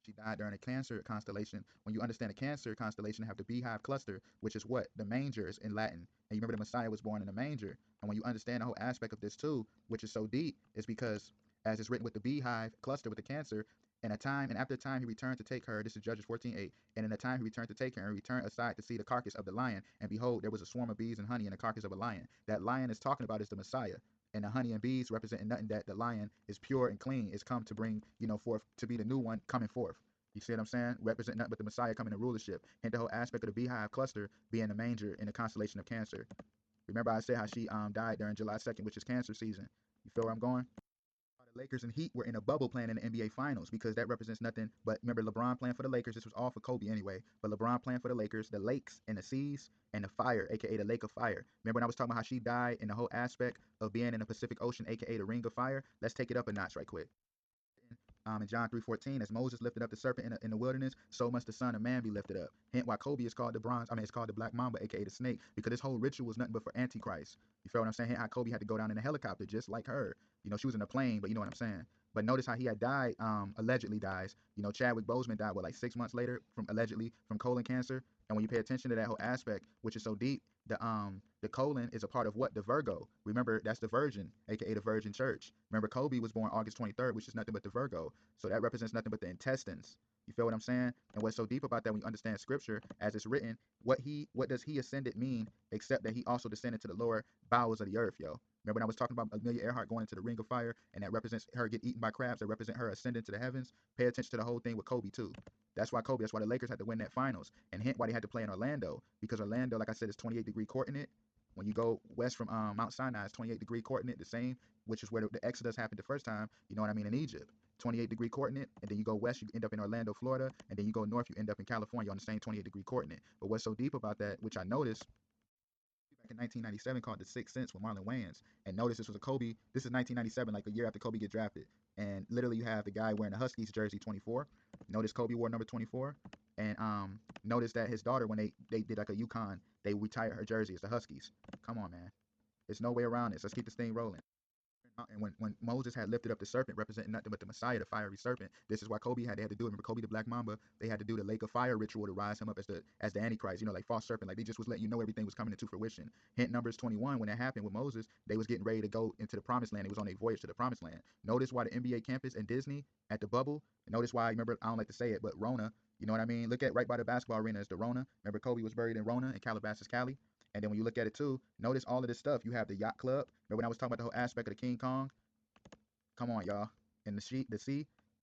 She died during a Cancer constellation. When you understand a Cancer constellation, you have the beehive cluster, which is what? The mangers in Latin. And you remember the Messiah was born in a manger. And when you understand the whole aspect of this too, which is so deep, is because as it's written with the beehive cluster with the Cancer, in a time and after a time he returned to take her. This is Judges 14:8. And in a time he returned to take her and returned aside to see the carcass of the lion. And behold, there was a swarm of bees and honey in the carcass of a lion. That lion is talking about is the Messiah. And the honey and bees representing nothing that the lion is pure and clean, is come to bring, forth to be the new one coming forth. You see what I'm saying? Represent nothing but the Messiah coming to rulership. And the whole aspect of the beehive cluster being the manger in the constellation of Cancer. Remember I said how she died during July 2nd, which is Cancer season. You feel where I'm going? The Lakers and Heat were in a bubble playing in the NBA Finals because that represents nothing but, remember, LeBron playing for the Lakers. This was all for Kobe anyway, but LeBron playing for the Lakers, the lakes and the seas and the fire, aka the Lake of Fire. Remember when I was talking about how she died in the whole aspect of being in the Pacific Ocean, aka the Ring of Fire? Let's take it up a notch right quick. In John 3:14, as Moses lifted up the serpent in the wilderness, so must the Son of Man be lifted up. Hence why Kobe is called the bronze, it's called the Black Mamba, aka the snake, because this whole ritual was nothing but for Antichrist. You feel what I'm saying? Hence how Kobe had to go down in a helicopter just like her. She was in a plane, but you know what I'm saying. But notice how he had died, allegedly dies. Chadwick Boseman died, like 6 months later from allegedly from colon cancer. And when you pay attention to that whole aspect, which is so deep, the colon is a part of what? The Virgo. Remember, that's the Virgin, aka the Virgin Church. Remember, Kobe was born August 23rd, which is nothing but the Virgo. So that represents nothing but the intestines. You feel what I'm saying? And what's so deep about that when you understand scripture as it's written, what does he ascended mean except that he also descended to the lower bowels of the earth, yo? Remember when I was talking about Amelia Earhart going into the ring of fire and that represents her get eaten by crabs, that represent her ascending to the heavens? Pay attention to the whole thing with Kobe too. That's why the Lakers had to win that finals. And hence why they had to play in Orlando. Because Orlando, like I said, is 28-degree coordinate. When you go west from Mount Sinai, it's 28-degree coordinate, the same, which is where the Exodus happened the first time, you know what I mean, in Egypt. 28-degree coordinate, and then you go west, you end up in Orlando, Florida, and then you go north, you end up in California on the same 28-degree coordinate. But what's so deep about that, which I noticed back in 1997 called The Sixth Sense with Marlon Wayans. And notice this was a Kobe, this is 1997, like a year after Kobe get drafted. And literally you have the guy wearing the Huskies jersey 24. Notice Kobe wore number 24. And notice that his daughter, when they did like a UConn, they retired her jersey as the Huskies. Come on, man. There's no way around this. Let's keep this thing rolling. And when Moses had lifted up the serpent, representing nothing but the Messiah, the fiery serpent, this is why they had to do it. Remember Kobe the Black Mamba? They had to do the lake of fire ritual to rise him up as the Antichrist. Like false serpent. Like they just was letting you know everything was coming into fruition. Hint Numbers 21, when that happened with Moses, they was getting ready to go into the Promised Land. It was on a voyage to the Promised Land. Notice why the NBA campus and Disney at the bubble. Notice why. Remember, I don't like to say it, but Rona. You know what I mean? Look at right by the basketball arena is the Rona. Remember Kobe was buried in Rona in Calabasas, Cali. And then when you look at it too, notice all of this stuff. You have the yacht club. Remember when I was talking about the whole aspect of the King Kong? Come on, y'all. In the sea,